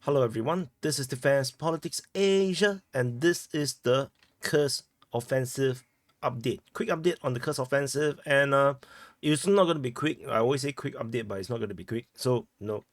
Hello everyone, this is Defense Politics Asia, and this is the Kursk Offensive update. Quick update on the Kursk Offensive, and it's not going to be quick. I always say quick update, but it's not going to be quick. So, no,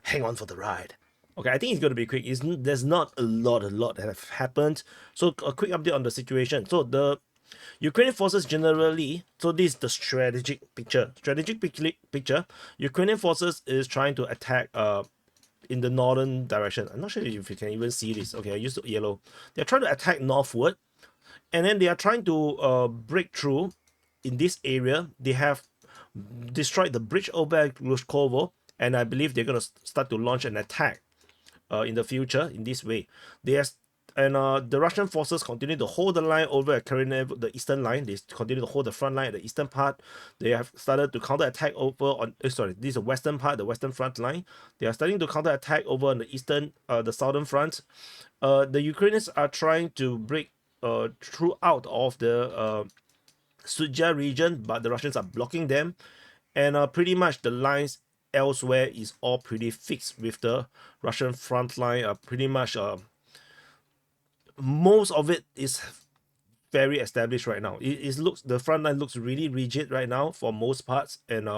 hang on for the ride. Okay, I think it's going to be quick. There's not a lot that have happened. So, a quick update on the situation. So, the Ukrainian forces generally, so this is the strategic picture. Picture, Ukrainian forces is trying to attack in the northern direction. I'm not sure if you can even see this. Okay, I used yellow. They're trying to attack northward, and then they are trying to break through in this area. They have destroyed the bridge over Glushkovo, and I believe they're going to start to launch an attack in the future in this way. They are and the Russian forces continue to hold the line over at Kirinev, the eastern line. They continue to hold the front line at the eastern part. They have started to counterattack over on. Sorry, this is the western part, the western front line. They are starting to counterattack over on the eastern, the southern front. The Ukrainians are trying to break through out of the Sudzha region, but the Russians are blocking them, and pretty much the lines elsewhere is all pretty fixed with the Russian front line. Pretty much most of it is very established right now. It looks, the front line looks really rigid right now for most parts, and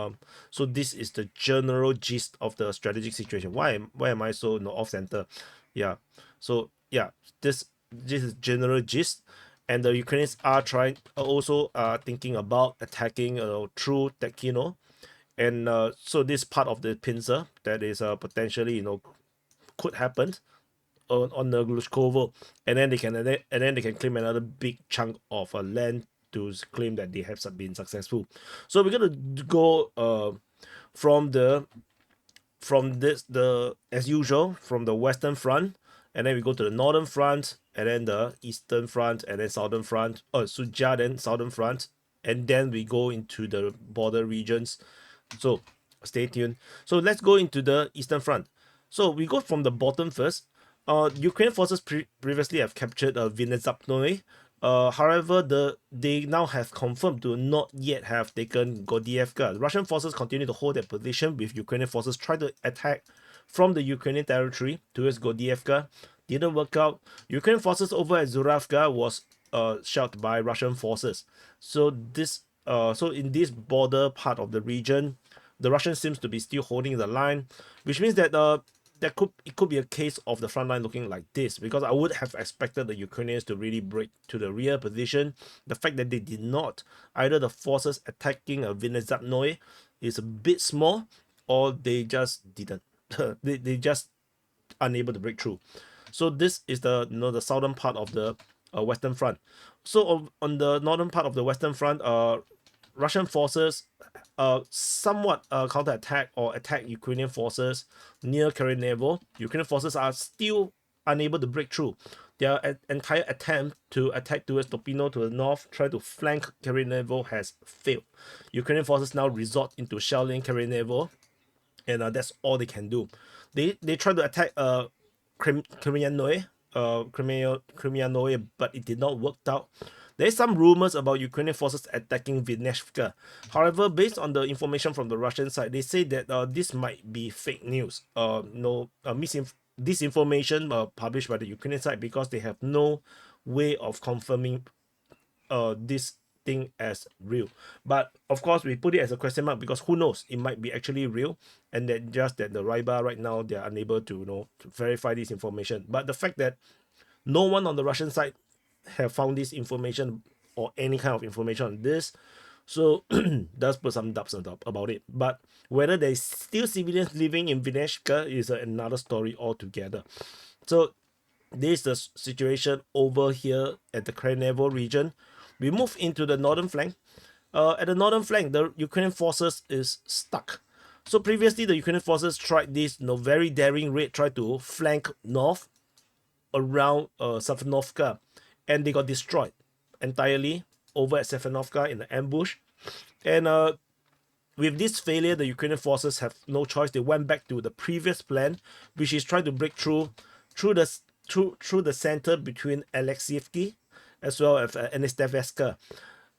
so this is the general gist of the strategic situation. Why am I so off center? Yeah, so yeah, this is general gist, and the Ukrainians are also thinking about attacking through Tekino, and so this part of the pincer that is potentially could happen on the Glushkovo, and then they can claim another big chunk of land to claim that they have been successful. So we're gonna go from the as usual from the western front, and then we go to the northern front, and then the eastern front, and then southern front. Sudzha, then southern front, and then we go into the border regions. So stay tuned. So let's go into the eastern front. So we go from the bottom first. Ukrainian forces previously have captured Vinnytsia. However, they now have confirmed to not yet have taken Gordievka. The Russian forces continue to hold their position, with Ukrainian forces trying to attack from the Ukrainian territory towards Gordievka. Didn't work out. Ukrainian forces over at Zuravka was shot by Russian forces. So in this border part of the region, the Russians seems to be still holding the line, which means that it could be a case of the front line looking like this, because I would have expected the Ukrainians to really break to the rear position. The fact that they did not, either the forces attacking a Vinnytsia is a bit small, or they just didn't. they just unable to break through. So this is the southern part of the western front. So on the northern part of the western front, Russian forces somewhat counterattack or attack Ukrainian forces near Kirinevo. Ukrainian forces are still unable to break through. Their entire attempt to attack towards Topino to the north, try to flank Kirinevo, has failed. Ukrainian forces now resort into shelling Kirinevo, and that's all they can do. They try to attack Krymianoe, but it did not work out. There is some rumors about Ukrainian forces attacking Vinnytsia. However, based on the information from the Russian side, they say that this might be fake news. Disinformation published by the Ukrainian side, because they have no way of confirming this thing as real. But of course, we put it as a question mark, because who knows, it might be actually real, and that just that the Ryba right now, they are unable to to verify this information. But the fact that no one on the Russian side have found this information or any kind of information on this, so does put some doubts about it. But whether there's still civilians living in Vinnytsia is another story altogether. So this is the situation over here at the Krynevo region. We move into the northern flank. At the northern flank, the Ukrainian forces is stuck. So previously, the Ukrainian forces tried this very daring raid, tried to flank north around Stefanovka, and they got destroyed entirely over at Stefanovka in the ambush. And with this failure, the Ukrainian forces have no choice. They went back to the previous plan, which is trying to break through the center between Alexievki as well as Anastaveska.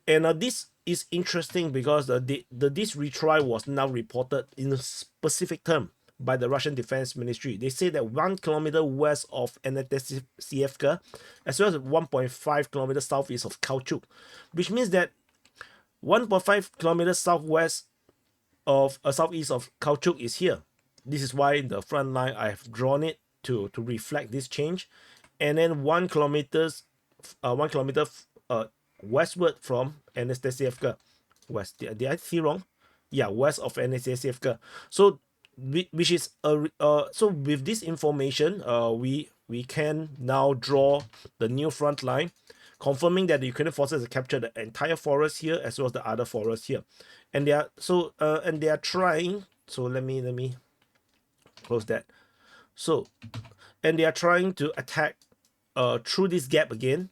And this is interesting, because this retry was now reported in a specific term, by the Russian Defense Ministry. They say that 1 kilometer west of Anastasievka, as well as 1.5 kilometers southeast of Kauchuk, which means that 1.5 kilometers southwest of southeast of Kauchuk is here. This is why in the front line I have drawn it to reflect this change, and then 1 kilometer westward from Anastasievka. West, did I see wrong? Yeah, west of Anastasievka. So which is so with this information, we can now draw the new front line, confirming that the Ukrainian forces have captured the entire forest here as well as the other forest here, and they are trying. So let me close that. So, and they are trying to attack through this gap again,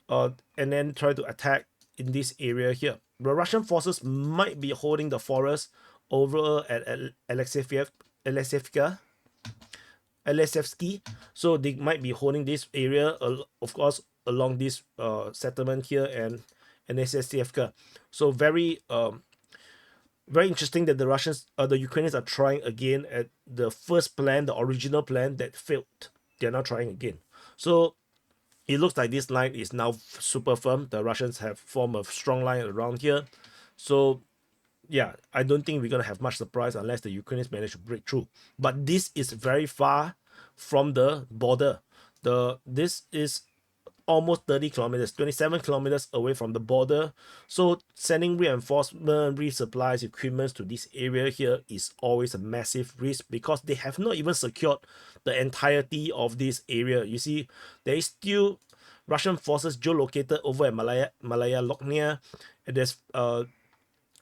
and then try to attack in this area here. The Russian forces might be holding the forest over at Alexeyevka, so they might be holding this area, of course, along this settlement here and Alexeyevka. So very interesting that the Ukrainians are trying again at the first plan, the original plan that failed. They're now trying again. So it looks like this line is now super firm. The Russians have formed a strong line around here. So yeah, I don't think we're going to have much surprise unless the Ukrainians manage to break through. But this is very far from the border. This is almost 30 kilometers, 27 kilometers away from the border. So sending reinforcement, resupplies, equipment to this area here is always a massive risk because they have not even secured the entirety of this area. You see, there is still Russian forces geolocated over at Malaya Lognia. There's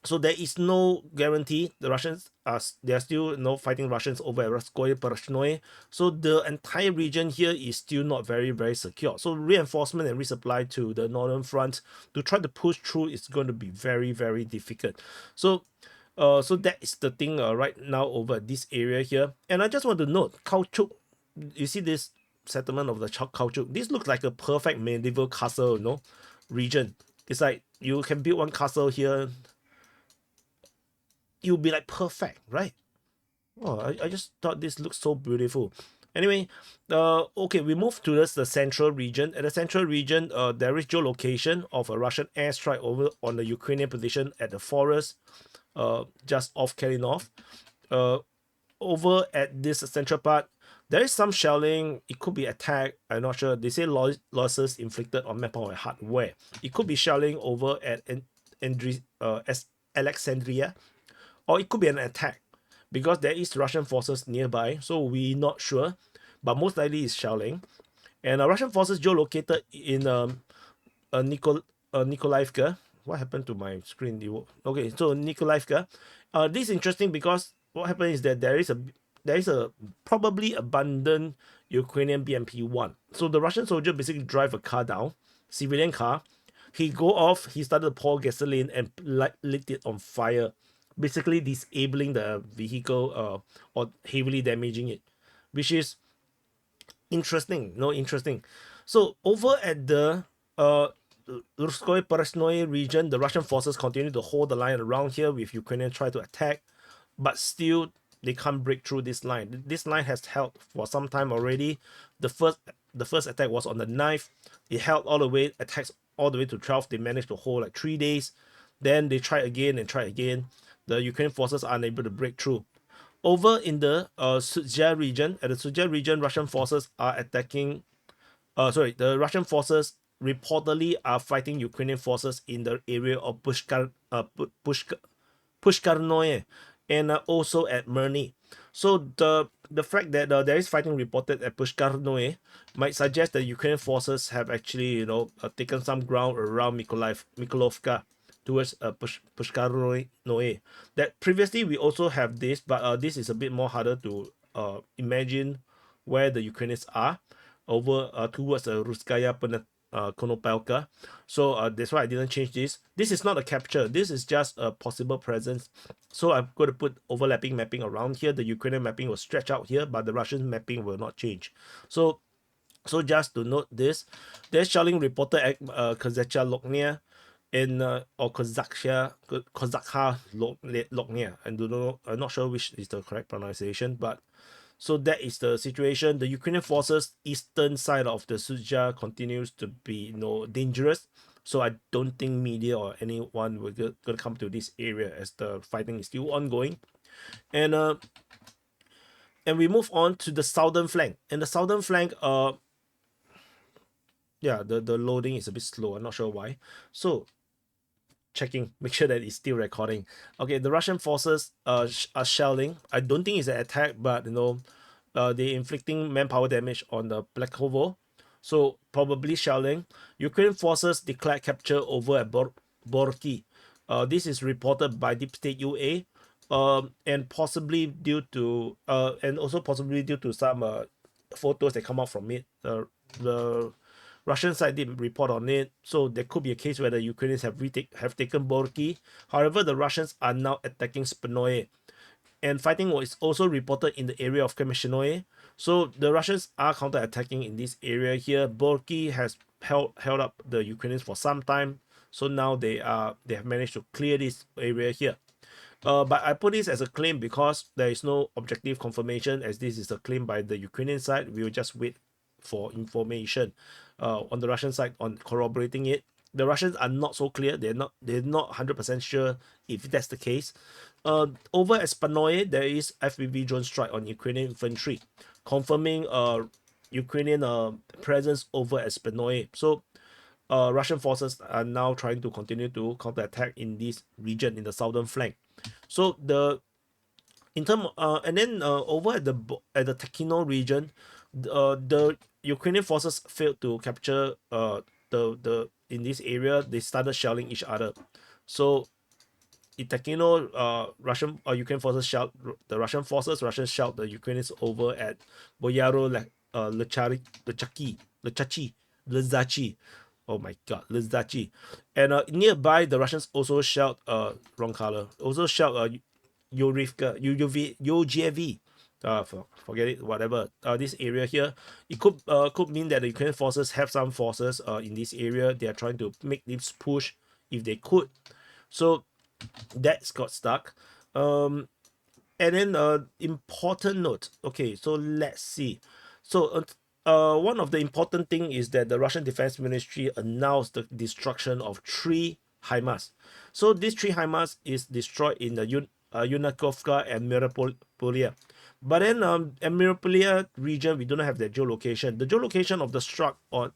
so there is no guarantee. The Russians are still fighting Russians over at Rutskoye Porozhnoye. So the entire region here is still not very, very secure. So reinforcement and resupply to the northern front to try to push through is going to be very, very difficult. So so that is the thing right now over this area here. And I just want to note, Kauchuk, you see this settlement of the Kauchuk. This looks like a perfect medieval castle, region. It's like you can build one castle here. It would be like perfect, right? Oh, I just thought this looks so beautiful. Anyway, okay, we move to the central region. At the central region, there is geolocation of a Russian airstrike over on the Ukrainian position at the forest, just off Kalinov. Over at this central part, there is some shelling. It could be attack. I'm not sure. They say losses inflicted on manpower and hardware. It could be shelling over at Alexandria, or it could be an attack because there is Russian forces nearby, so we're not sure, but most likely it's shelling. And Russian forces geolocated in Nikolaivka. What happened to my screen? Okay, so Nikolaivka. This is interesting because what happened is that there is a probably abandoned Ukrainian BMP-1. So the Russian soldier basically drive a car down, civilian car. He go off. He started to pour gasoline and lit it on fire, basically disabling the vehicle or heavily damaging it, which is interesting. Interesting. So over at the Rutskoye Porozhnoye region, the Russian forces continue to hold the line around here with Ukrainians try to attack, but still they can't break through this line. This line has held for some time already. The first attack was on the 9th. It held all the way, attacks all the way to 12th. They managed to hold like 3 days. Then they try again and try again. The Ukrainian forces are unable to break through. Over in the Sudzha region, at the Sudzha region, Russian forces are attacking. The Russian forces reportedly are fighting Ukrainian forces in the area of Pushkarnoye and also at Merny. So the fact that there is fighting reported at Pushkarnoye might suggest that Ukrainian forces have actually taken some ground around Mykolovka towards Pushkarnoye. That previously we also have this, but this is a bit more harder to imagine where the Ukrainians are over towards Ruskaya Konopelka. So that's why I didn't change this. This is not a capture. This is just a possible presence. So I'm going to put overlapping mapping around here. The Ukrainian mapping will stretch out here, but the Russian mapping will not change. So just to note this, there's shelling reported at Kazecha Lognia. in or Kozakha Lognia. I don't know. I'm not sure which is the correct pronunciation, but so that is the situation. The Ukrainian forces eastern side of the Sudzha continues to be dangerous. So I don't think media or anyone will gonna come to this area as the fighting is still ongoing. And we move on to the southern flank. And the southern flank, yeah, the loading is a bit slow. I'm not sure why. So checking, make sure that it's still recording. Okay, the Russian forces are shelling. I don't think it's an attack, but they inflicting manpower damage on the Blakovo. So probably shelling. Ukraine forces declared capture over at Borki. This is reported by Deep State UA, and possibly due to some photos that come out from it. The Russian side didn't report on it, so there could be a case where the Ukrainians have taken Borki. However, the Russians are now attacking Spinoe, and fighting was also reported in the area of Kremeshinoe. So the Russians are counter-attacking in this area here. Borki has held up the Ukrainians for some time, so now they have managed to clear this area here. But I put this as a claim because there is no objective confirmation, as this is a claim by the Ukrainian side. We will just wait for information on the Russian side on corroborating it. The Russians are not so clear. They're not 100% sure if that's the case. Over at Spanoye, there is FPV drone strike on Ukrainian infantry, confirming Ukrainian presence over at Spanoye. So Russian forces are now trying to continue to counterattack in this region in the southern flank. So and then over at the Tekino region, the Ukrainian forces failed to capture the in this area. They started shelling each other. So in Tekino, Ukrainian forces shelled the Russian forces. Russians shelled the Ukrainians over at Boyaro Lezachi. Oh my god, Lezachi. And nearby, the Russians also shelled wrong color. Also shelled Yurivka, UGV. Forget it, whatever. This area here, it could mean that the Ukrainian forces have some forces in this area. They are trying to make this push if they could. So that's got stuck. And then important note. Okay, so let's see. So one of the important thing is that the Russian Defense Ministry announced the destruction of 3 HIMARS. So these 3 HIMARS is destroyed in the Yunakovka and Mariupolia. But then in Mariupolia region, we don't have the geolocation. The geolocation of the strike on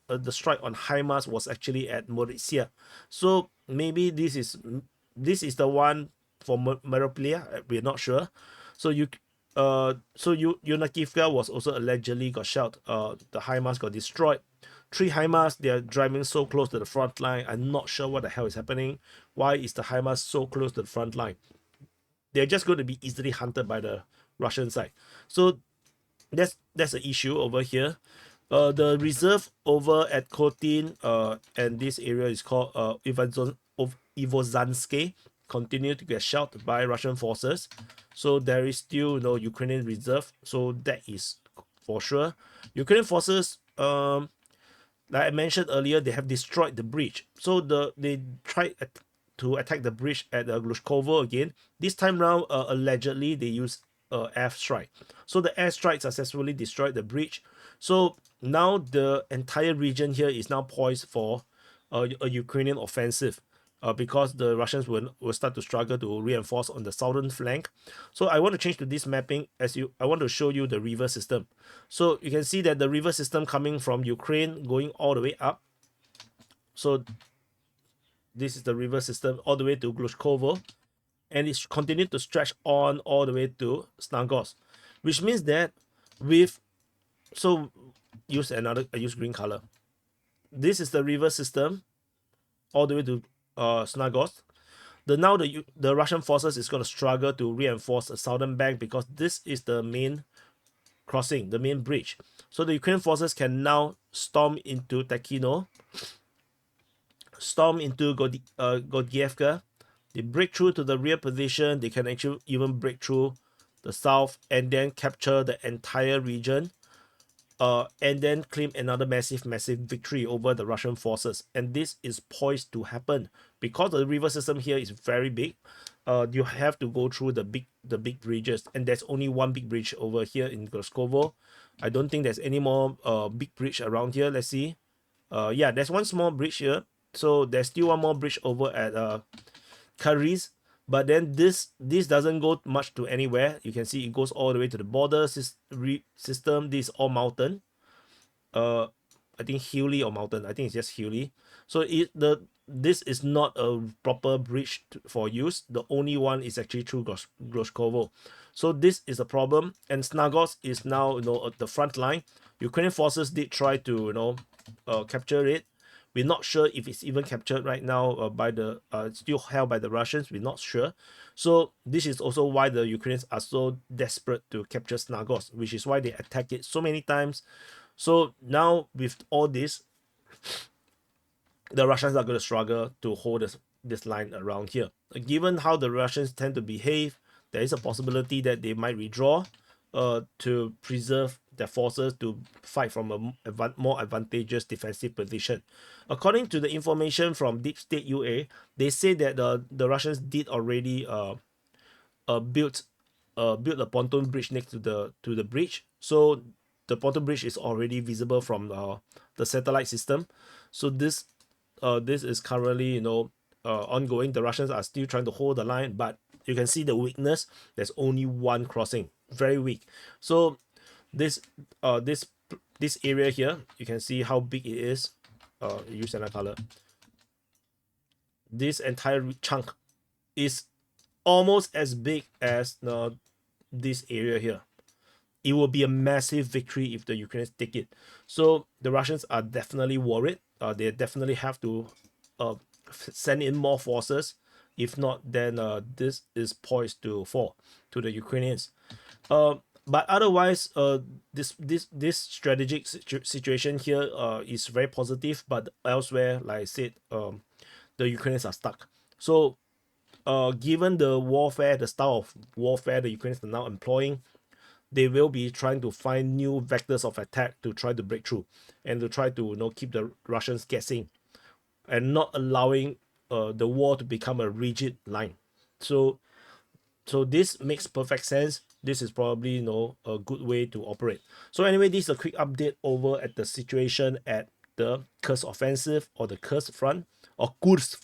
HIMARS was actually at Mauritius. So maybe this is the one for Mariupolia. We're not sure. So Yunakivka was also allegedly got shot. The HIMARS got destroyed. 3 HIMARS, they are driving so close to the front line. I'm not sure what the hell is happening. Why is the HIMARS so close to the front line? They're just going to be easily hunted by the Russian side. So that's an issue over here. The reserve over at Kotin and this area is called Ivozanske, continue to get shot by Russian forces. So there is still Ukrainian reserve. So that is for sure. Ukrainian forces, like I mentioned earlier, they have destroyed the bridge. So they tried to attack the bridge at Glushkovo again. This time round, allegedly they used airstrike. So the airstrike successfully destroyed the bridge. So now the entire region here is now poised for a Ukrainian offensive. Because the Russians will start to struggle to reinforce on the southern flank. So I want to change to this mapping I want to show you the river system. So you can see that the river system coming from Ukraine going all the way up. So this is the river system all the way to Glushkovo, and it's continued to stretch on all the way to Snagos, which means that I use green color. This is the river system all the way to Snagos. The Russian forces is going to struggle to reinforce the southern bank because this is the main crossing, the main bridge. So the Ukrainian forces can now storm into Tekino, storm into Gordievka. They break through to the rear position. They can actually even break through the south and then capture the entire region. and then claim another massive victory over the Russian forces. And this is poised to happen because the river system here is very big. You have to go through the big bridges, and there's only one big bridge over here in Gorskovo. I don't think there's any more big bridge around here. Let's see. Yeah, there's one small bridge here. So there's still one more bridge over at Kariz. But then this doesn't go much to anywhere. You can see it goes all the way to the border system. This is all mountain. I think hilly or mountain. I think it's just hilly. So this is not a proper bridge for use. The only one is actually through Groshkovo. So this is a problem. And Snagos is now at the front line. Ukrainian forces did try to capture it. We're not sure if it's even captured right now by the still held by the Russians. We're not sure. So this is also why the Ukrainians are so desperate to capture Snagos, which is why they attack it so many times. So now with all this, the Russians are going to struggle to hold this line around here. Given how the Russians tend to behave, there is a possibility that they might withdraw to preserve their forces to fight from a more advantageous defensive position. According to the information from Deep State UA, they say that the Russians did already built a pontoon bridge next to the bridge. So the pontoon bridge is already visible from the satellite system. So this is currently ongoing. The Russians are still trying to hold the line, but you can see the weakness. There's only one crossing, very weak. So this area here, you can see how big it is. Use another color. This entire chunk is almost as big as this area here. It will be a massive victory if the Ukrainians take it. So the Russians are definitely worried. They definitely have to send in more forces. If not, then this is poised to fall to the Ukrainians. But otherwise, this strategic situation here is very positive. But elsewhere, like I said, the Ukrainians are stuck. So, given the warfare, the style of warfare the Ukrainians are now employing, they will be trying to find new vectors of attack to try to break through and to try to keep the Russians guessing and not allowing the war to become a rigid line. So this makes perfect sense. This is probably a good way to operate. So anyway, this is a quick update over at the situation at the Kursk offensive or the Kursk front or Kursk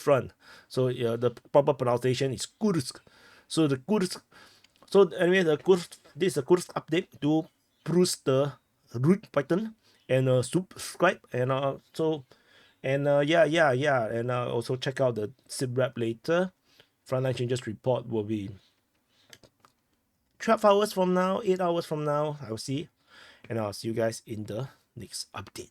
front. So the proper pronunciation is Kursk. So the Kursk. So anyway, this is a Kursk update. Do peruse the root button and subscribe and yeah, and also check out the SIPREP later. Frontline changes report will be 12 hours from now, 8 hours from now. I'll see, and I'll see you guys in the next update.